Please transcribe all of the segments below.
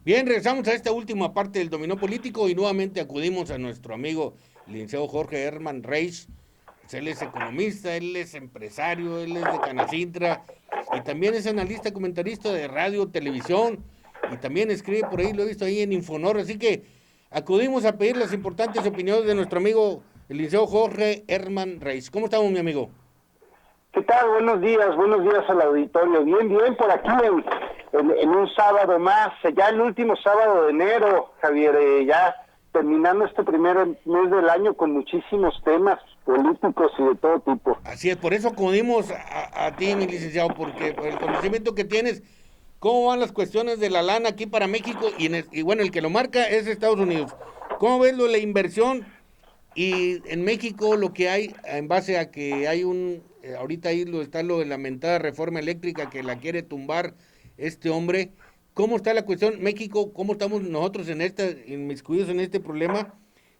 Bien, regresamos a esta última parte del dominó político y nuevamente acudimos a nuestro amigo el licenciado Jorge Herman Reis. Pues él es economista, él es empresario, él es de Canacintra y también es analista, comentarista de radio, televisión y también escribe por ahí, lo he visto ahí en Infonor. Así que acudimos a pedir las importantes opiniones de nuestro amigo el licenciado Jorge Herman Reis. ¿Cómo estamos, mi amigo? ¿Qué tal? Buenos días al auditorio. Bien, bien, por aquí en un sábado más, ya el último sábado de enero, Javier, ya terminando este primer mes del año con muchísimos temas políticos y de todo tipo. Así es, por eso acudimos a ti, mi licenciado, porque por el conocimiento que tienes, cómo van las cuestiones de la lana aquí para México y bueno, el que lo marca es Estados Unidos. ¿Cómo ves lo de la inversión y en México lo que hay en base a que hay ahorita ahí está lo de la mentada reforma eléctrica que la quiere tumbar este hombre? ¿Cómo está la cuestión México? ¿Cómo estamos nosotros inmiscuidos en este problema?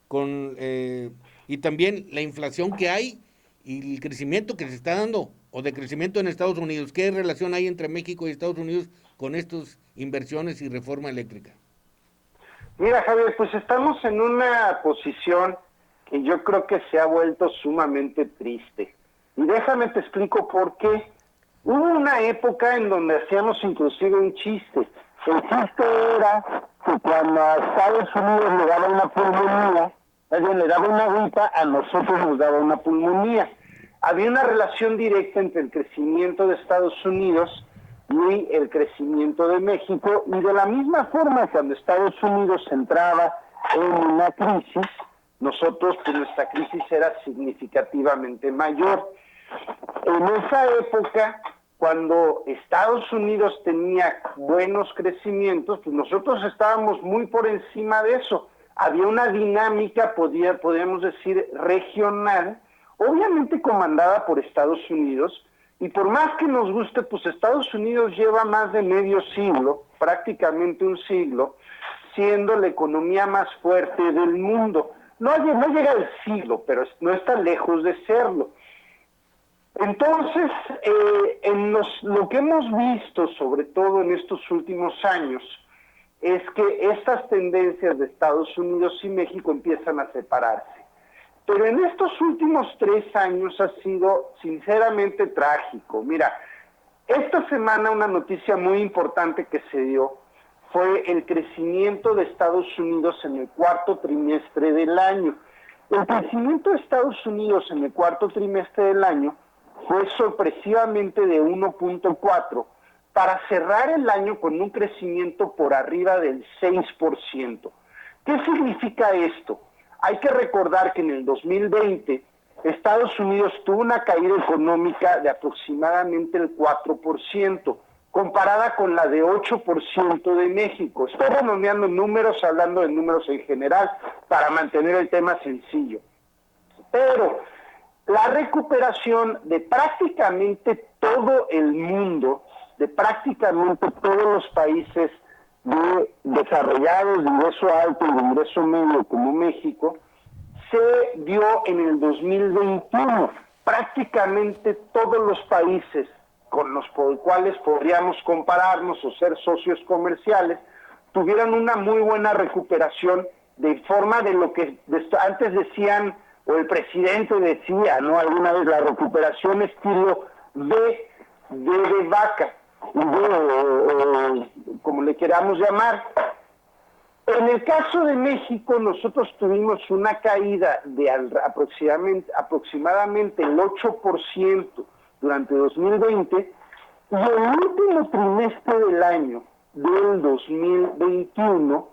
Con, y también la inflación que hay y el crecimiento que se está dando o de crecimiento en Estados Unidos. ¿Qué relación hay entre México y Estados Unidos con estas inversiones y reforma eléctrica? Mira, Javier, pues estamos en una posición que yo creo que se ha vuelto sumamente triste. Y déjame te explico por qué. Hubo una época en donde hacíamos inclusive un chiste. El chiste era que cuando a Estados Unidos le daba una pulmonía, alguien le daba una gripa, a nosotros nos daba una pulmonía. Había una relación directa entre el crecimiento de Estados Unidos y el crecimiento de México, y de la misma forma cuando Estados Unidos entraba en una crisis, nosotros, pues nuestra crisis era significativamente mayor. En esa época, cuando Estados Unidos tenía buenos crecimientos, pues nosotros estábamos muy por encima de eso. Había una dinámica, podríamos decir, regional, obviamente comandada por Estados Unidos, y por más que nos guste, pues Estados Unidos lleva más de medio siglo, prácticamente un siglo, siendo la economía más fuerte del mundo. No llega al siglo, pero no está lejos de serlo. Entonces, lo que hemos visto, sobre todo en estos últimos años, es que estas tendencias de Estados Unidos y México empiezan a separarse. Pero en estos últimos 3 años ha sido sinceramente trágico. Mira, esta semana una noticia muy importante que se dio fue el crecimiento de Estados Unidos en el cuarto trimestre del año. El crecimiento de Estados Unidos en el cuarto trimestre del año fue sorpresivamente de 1.4 para cerrar el año con un crecimiento por arriba del 6%. ¿Qué significa esto? Hay que recordar que en el 2020 Estados Unidos tuvo una caída económica de aproximadamente el 4%, comparada con la de 8% de México. Estoy redondeando números, hablando de números en general, para mantener el tema sencillo. Pero la recuperación de prácticamente todo el mundo, de prácticamente todos los países desarrollados de ingreso alto y de ingreso medio como México, se dio en el 2021. Prácticamente todos los países con los cuales podríamos compararnos o ser socios comerciales tuvieron una muy buena recuperación, de forma de lo que antes decían, o el presidente decía, ¿no? Alguna vez, la recuperación estilo de vaca, como le queramos llamar. En el caso de México, nosotros tuvimos una caída de aproximadamente el 8% durante 2020, y el último trimestre del año del 2021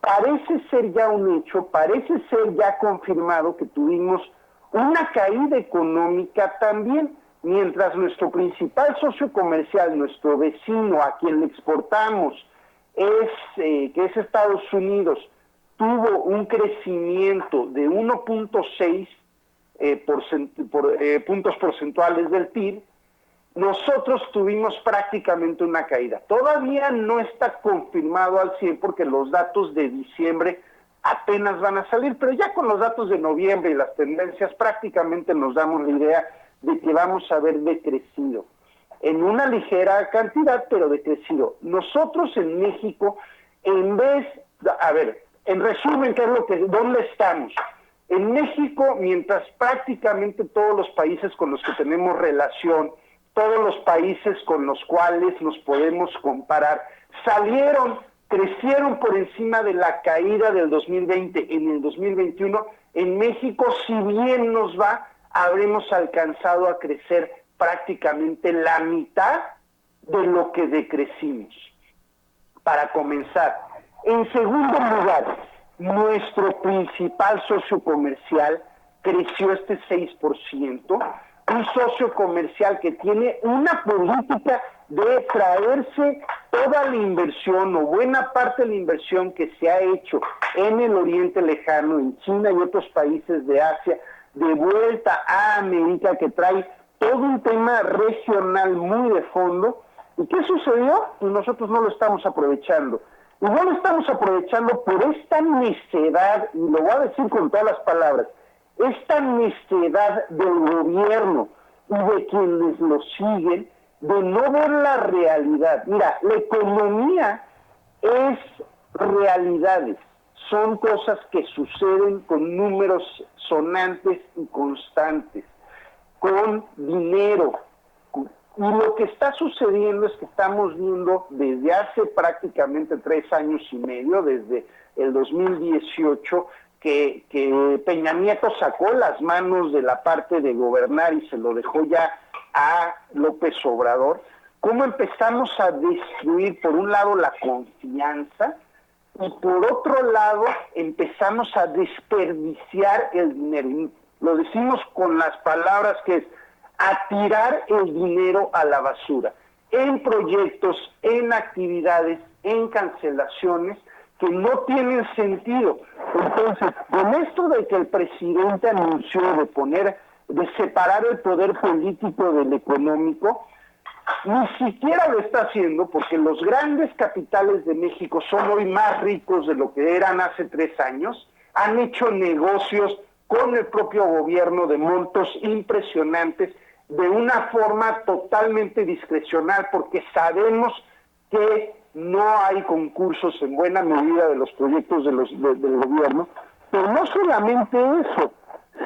parece ser ya un hecho, parece ser ya confirmado que tuvimos una caída económica también, mientras nuestro principal socio comercial, nuestro vecino a quien le exportamos, que es Estados Unidos, tuvo un crecimiento de 1.6 puntos porcentuales del PIB. Nosotros tuvimos prácticamente una caída. Todavía no está confirmado al 100 porque los datos de diciembre apenas van a salir, pero ya con los datos de noviembre y las tendencias prácticamente nos damos la idea de que vamos a ver decrecido. En una ligera cantidad, pero decrecido. Nosotros en México En vez, a ver, en resumen, ¿dónde estamos? En México, mientras prácticamente todos los países con los que tenemos relación, todos los países con los cuales nos podemos comparar, crecieron por encima de la caída del 2020 en el 2021, en México, si bien nos va, habremos alcanzado a crecer prácticamente la mitad de lo que decrecimos. Para comenzar, en segundo lugar, nuestro principal socio comercial creció este 6%, un socio comercial que tiene una política de traerse toda la inversión o buena parte de la inversión que se ha hecho en el Oriente Lejano, en China y otros países de Asia, de vuelta a América, que trae todo un tema regional muy de fondo. ¿Y qué sucedió? Pues nosotros no lo estamos aprovechando. Y no lo estamos aprovechando por esta necedad, y lo voy a decir con todas las palabras, esta necedad del gobierno y de quienes lo siguen, de no ver la realidad. Mira, la economía es realidades, son cosas que suceden con números sonantes y constantes, con dinero. Y lo que está sucediendo es que estamos viendo desde hace prácticamente 3 años y medio, desde el 2018, que Peña Nieto sacó las manos de la parte de gobernar y se lo dejó ya a López Obrador, cómo empezamos a destruir por un lado la confianza y por otro lado empezamos a desperdiciar el dinero. Y lo decimos con las palabras que es a tirar el dinero a la basura, en proyectos, en actividades, en cancelaciones que no tienen sentido. Entonces, con esto de que el presidente anunció de separar el poder político del económico, ni siquiera lo está haciendo porque los grandes capitales de México son hoy más ricos de lo que eran hace 3 años, han hecho negocios con el propio gobierno de montos impresionantes, de una forma totalmente discrecional, porque sabemos que no hay concursos en buena medida de los proyectos del gobierno, pero no solamente eso,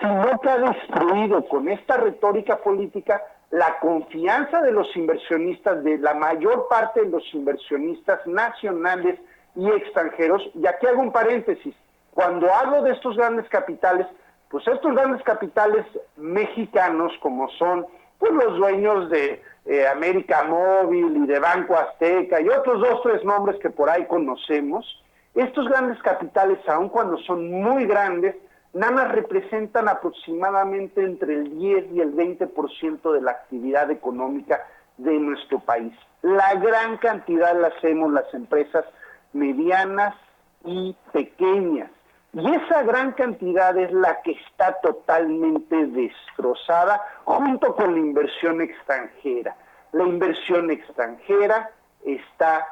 sino que ha destruido con esta retórica política la confianza de los inversionistas, de la mayor parte de los inversionistas nacionales y extranjeros. Y aquí hago un paréntesis, cuando hablo de estos grandes capitales, pues estos grandes capitales mexicanos, como son pues los dueños de América Móvil y de Banco Azteca y otros 2, 3 nombres que por ahí conocemos, estos grandes capitales, aun cuando son muy grandes, nada más representan aproximadamente entre el 10 y el 20% de la actividad económica de nuestro país. La gran cantidad la hacemos las empresas medianas y pequeñas. Y esa gran cantidad es la que está totalmente destrozada junto con la inversión extranjera. La inversión extranjera está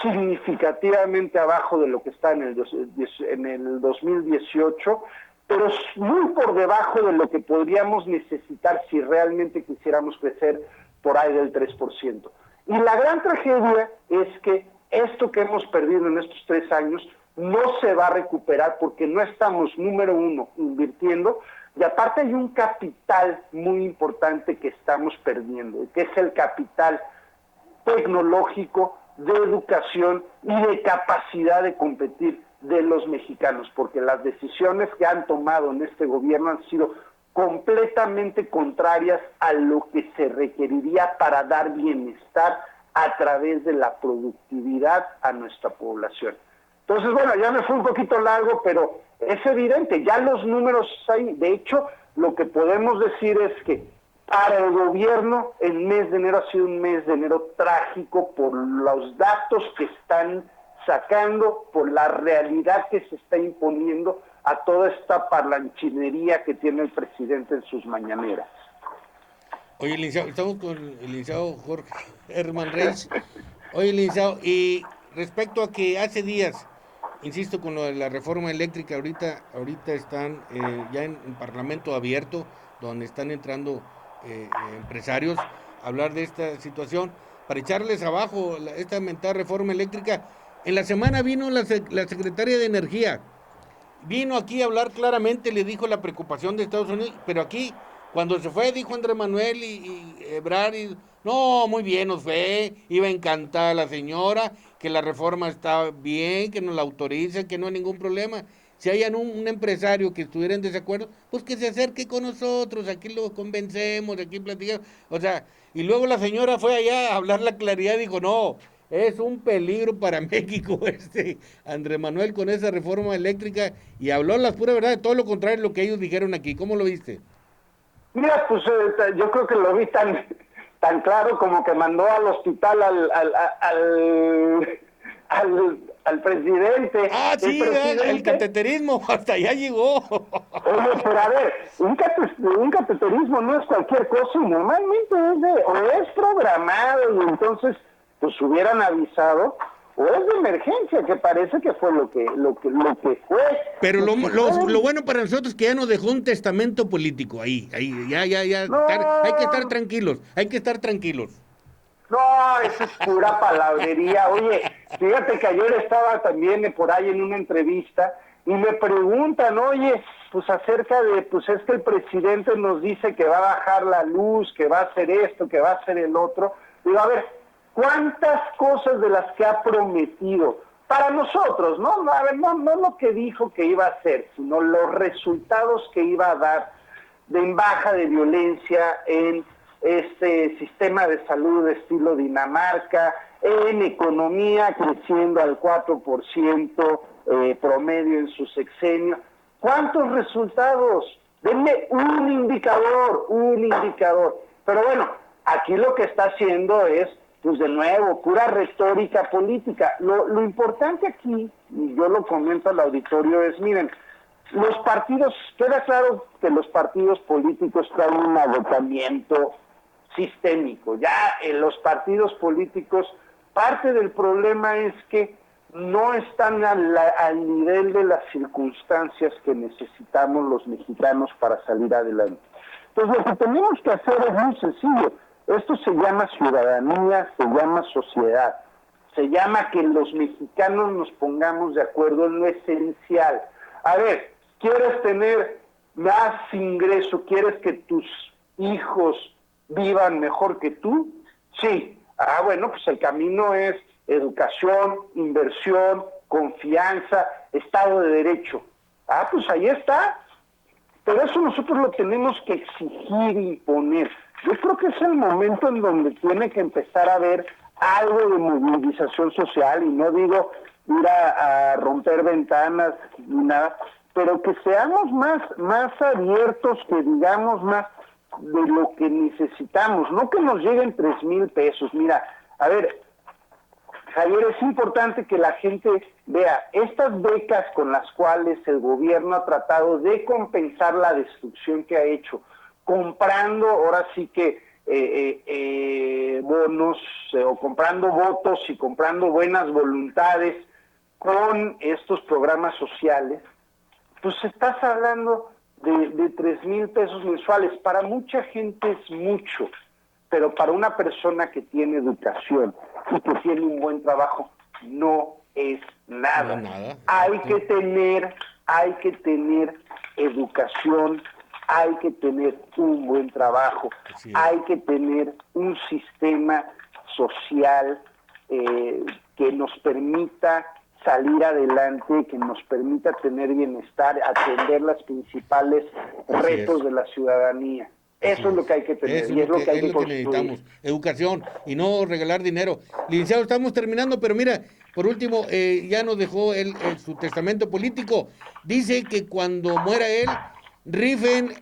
significativamente abajo de lo que está en el 2018, pero muy por debajo de lo que podríamos necesitar si realmente quisiéramos crecer por ahí del 3%. Y la gran tragedia es que esto que hemos perdido en estos 3 años no se va a recuperar porque no estamos, número uno, invirtiendo, y aparte hay un capital muy importante que estamos perdiendo, que es el capital tecnológico, de educación y de capacidad de competir de los mexicanos, porque las decisiones que han tomado en este gobierno han sido completamente contrarias a lo que se requeriría para dar bienestar a través de la productividad a nuestra población. Entonces, bueno, ya me fue un poquito largo, pero es evidente, ya los números ahí. De hecho, lo que podemos decir es que para el gobierno el mes de enero ha sido un mes de enero trágico por los datos que están sacando, por la realidad que se está imponiendo a toda esta parlanchinería que tiene el presidente en sus mañaneras. Oye, licenciado, estamos con el licenciado Jorge Herman Reyes. Oye, licenciado, y respecto a que hace días, insisto con lo de la reforma eléctrica, ahorita están ya en Parlamento abierto, donde están entrando empresarios a hablar de esta situación, para echarles abajo esta mentada reforma eléctrica. En la semana vino la secretaria de Energía. Vino aquí a hablar claramente, le dijo la preocupación de Estados Unidos, pero aquí, cuando se fue, dijo Andrés Manuel y Ebrard, no, muy bien nos fue, iba encantada la señora, que la reforma está bien, que nos la autoricen, que no hay ningún problema. Si hay un empresario que estuviera en desacuerdo, pues que se acerque con nosotros, aquí lo convencemos, aquí platicamos. O sea, y luego la señora fue allá a hablar la claridad y dijo, no, es un peligro para México Andrés Manuel con esa reforma eléctrica y habló las puras verdades, todo lo contrario de lo que ellos dijeron aquí. ¿Cómo lo viste? Mira, pues yo creo que lo vi tan claro como que mandó al hospital al presidente. Ah, sí, el cateterismo, hasta allá llegó. Oye, pero a ver, un cateterismo no es cualquier cosa y normalmente o es programado y entonces pues hubieran avisado, o es de emergencia, que parece que fue lo que fue. Pero lo bueno para nosotros es que ya nos dejó un testamento político ahí, ya, No, hay que estar tranquilos, hay que estar tranquilos. no, eso es pura palabrería. Oye, fíjate que ayer estaba también por ahí en una entrevista y me preguntan, oye, pues acerca de, pues es que el presidente nos dice que va a bajar la luz, que va a hacer esto, que va a hacer el otro. Digo, a ver, ¿cuántas cosas de las que ha prometido para nosotros, no? A ver, no lo que dijo que iba a hacer, sino los resultados que iba a dar en baja de violencia, en este sistema de salud de estilo Dinamarca, en economía creciendo al 4% promedio en su sexenio? ¿Cuántos resultados? Denme un indicador. Pero bueno, aquí lo que está haciendo es, pues de nuevo, pura retórica política. Lo importante aquí, y yo lo comento al auditorio, es, miren, los partidos, queda claro que los partidos políticos traen un agotamiento sistémico. Ya en los partidos políticos, parte del problema es que no están al nivel de las circunstancias que necesitamos los mexicanos para salir adelante. Entonces lo que tenemos que hacer es muy sencillo. Esto se llama ciudadanía, se llama sociedad, se llama que los mexicanos nos pongamos de acuerdo en lo esencial. A ver, ¿quieres tener más ingreso? ¿Quieres que tus hijos vivan mejor que tú? Sí. Ah, bueno, pues el camino es educación, inversión, confianza, Estado de Derecho. Ah, pues ahí está. Pero eso nosotros lo tenemos que exigir, imponer. Yo creo que es el momento en donde tiene que empezar a haber algo de movilización social, y no digo ir a romper ventanas ni nada, pero que seamos más abiertos, que digamos más de lo que necesitamos, no que nos lleguen 3,000 pesos. Mira, a ver, Javier, es importante que la gente vea estas becas con las cuales el gobierno ha tratado de compensar la destrucción que ha hecho, comprando ahora sí que bonos o comprando votos y comprando buenas voluntades con estos programas sociales. Pues estás hablando de 3,000 pesos mensuales. Para mucha gente es mucho, pero para una persona que tiene educación y que tiene un buen trabajo, no es nada. No, nada. Hay que tener educación, hay que tener un buen trabajo, hay que tener un sistema social que nos permita salir adelante, que nos permita tener bienestar, atender los principales retos de la ciudadanía. Eso es lo que hay que tener, y es lo que hay que construir. Necesitamos, educación y no regalar dinero. Licenciado, estamos terminando, pero mira, por último, ya nos dejó su testamento político. Dice que cuando muera él, rifen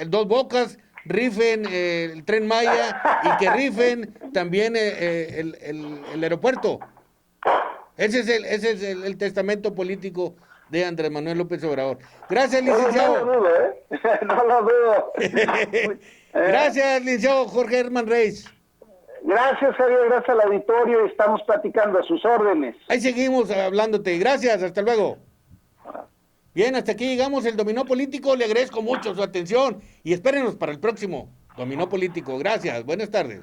Dos Bocas, rifen el Tren Maya y que rifen también el aeropuerto. Ese es el testamento político de Andrés Manuel López Obrador. Gracias, licenciado. No lo dudo, No lo dudo. Gracias, licenciado Jorge Herman Reyes. Gracias, Javier, gracias al auditorio. Estamos platicando a sus órdenes. Ahí seguimos hablándote. Gracias, hasta luego. Bien, hasta aquí llegamos el Dominó Político. Le agradezco mucho su atención y espérenos para el próximo Dominó Político. Gracias, buenas tardes.